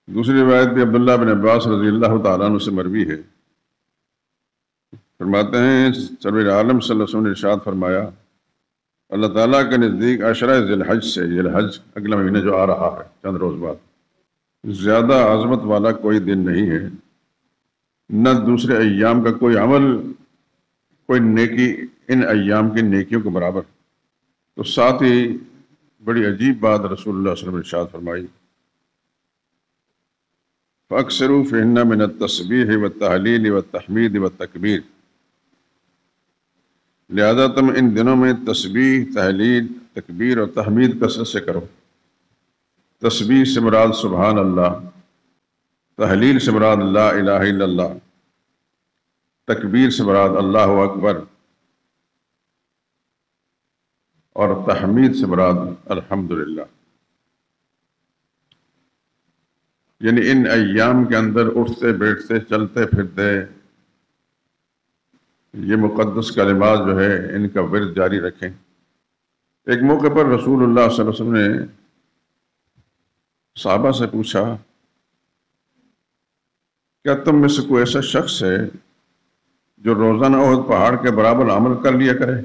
دوسری روایت بھی عبداللہ بن عباس رضی اللہ تعالیٰ عنہ سے مروی ہے، فرماتے ہیں سرور عالم صلی اللہ علیہ وسلم نے ارشاد فرمایا، اللہ تعالیٰ کے نزدیک عشرہ ذی الحج سے، ذی الحج اگلا مہینہ جو آ رہا ہے چند روز بعد، زیادہ عظمت والا کوئی دن نہیں ہے، نہ دوسرے ایام کا کوئی عمل، کوئی نیکی ان ایام کی نیکیوں کے برابر۔ تو ساتھ ہی بڑی عجیب بات رسول اللہ صلی اللہ علیہ وسلم نے ارشاد فرمائی، فَأَكْثِرُوا فِيهِنَّ مِنَ التَّسْبِيحِ وَالتَّهْلِيلِ وَالتَّحْمِيدِ وَالتَّكْبِيرِ، لہذا تم ان دنوں میں تسبیح، تحلیل، تکبیر اور تحمید کثرت سے کرو۔ تسبیح سے مراد سبحان اللہ، تحلیل سے مراد لا الہ الا اللہ، تکبیر سے مراد اللہ اکبر، اور تحمید سے مراد الحمدللہ۔ یعنی ان ایام کے اندر اٹھتے بیٹھتے چلتے پھرتے یہ مقدس کلمات جو ہے ان کا ورد جاری رکھیں۔ ایک موقع پر رسول اللہ صلی اللہ علیہ وسلم نے صحابہ سے پوچھا، کیا تم میں سے کوئی ایسا شخص ہے جو روزانہ احد پہاڑ کے برابر عمل کر لیا کرے؟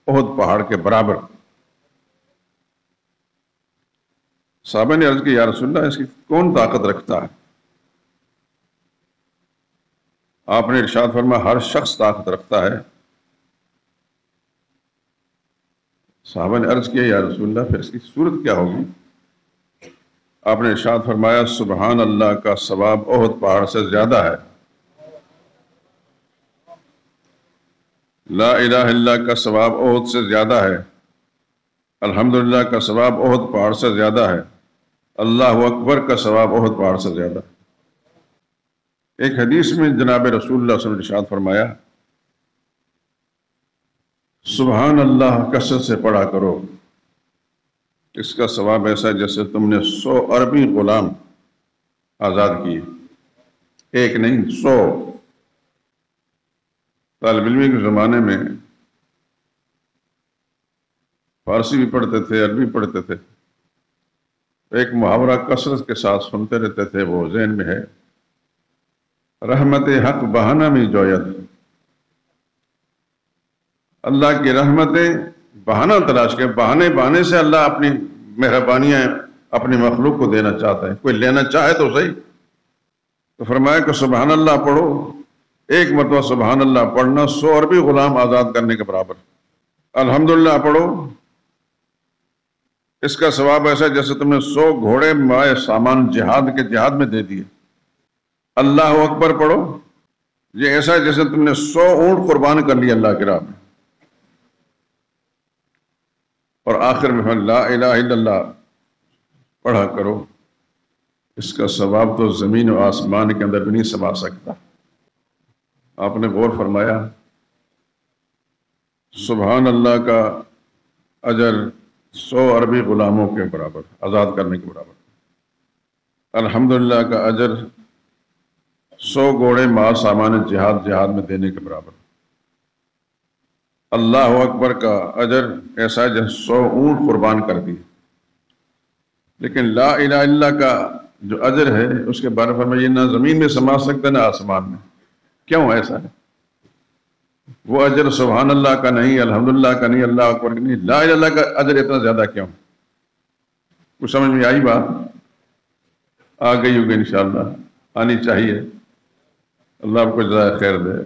احد پہاڑ کے برابر۔ صحابہ نے عرض کی، یا رسول اللہ اس کی کون طاقت رکھتا ہے؟ آپ نے ارشاد فرمایا، ہر شخص طاقت رکھتا ہے۔ صحابہ نے عرض کیا، یا رسول اللہ پھر اس کی صورت کیا ہوگی؟ آپ نے ارشاد فرمایا، سبحان اللہ کا ثواب احد پہاڑ سے زیادہ ہے، لا الہ الا اللہ کا ثواب احد سے زیادہ ہے، الحمدللہ کا ثواب احد پہاڑ سے زیادہ ہے، اللہ اکبر کا ثواب احد پہاڑ سے زیادہ ہے۔ ایک حدیث میں جناب رسول اللہ صلی اللہ علیہ وسلم نے ارشاد فرمایا، سبحان اللہ کثرت سے پڑھا کرو، اس کا ثواب ایسا ہے جیسے تم نے 100 عربی غلام آزاد کیے، ایک نہیں 100۔ طالب علمی کے زمانے میں فارسی بھی پڑھتے تھے، عربی پڑھتے تھے، ایک محاورہ کثرت کے ساتھ سنتے رہتے تھے، وہ ذہن میں ہے، رحمت حق بہانہ میں جویت، اللہ کی رحمتیں بہانہ تلاش کے، بہانے سے اللہ اپنی مہربانیاں اپنی مخلوق کو دینا چاہتا ہے، کوئی لینا چاہے تو صحیح۔ تو فرمایا کہ سبحان اللہ پڑھو، ایک مرتبہ سبحان اللہ پڑھنا 100 عربی غلام آزاد کرنے کے برابر۔ الحمدللہ پڑھو، اس کا ثواب ایسا جیسے تم نے 100 گھوڑے مائے سامان جہاد میں دے دیے۔ اللہ اکبر پڑھو، یہ ایسا ہے جیسے تم نے 100 اونٹ قربان کر لیے اللہ کی راہ میں۔ اور آخر میں لا الہ الا اللہ پڑھا کرو، اس کا ثواب تو زمین و آسمان کے اندر بھی نہیں سما سکتا۔ آپ نے غور فرمایا، سبحان اللہ کا اجر 100 عربی غلاموں کے برابر، آزاد کرنے کے برابر۔ الحمدللہ کا اجر 100 گھوڑے مع سامان جہاد میں دینے کے برابر۔ اللہ اکبر کا اجر ایسا ہے جیسے 100 اونٹ قربان کر دی۔ لیکن لا الہ الا اللہ کا جو اجر ہے اس کے بارے میں یہ نہ زمین میں سما سکتا نہ آسمان میں۔ کیوں ایسا ہے؟ وہ اجر سبحان اللہ کا نہیں، الحمدللہ کا نہیں، اللہ اکبر کا نہیں، لا الہ الا اللہ کا اجر اتنا زیادہ کیوں؟ کچھ سمجھ میں آئی بات؟ آ گئی ہوگی انشاءاللہ، آنی چاہیے۔ اللہ آپ کو جزائے خیر دے۔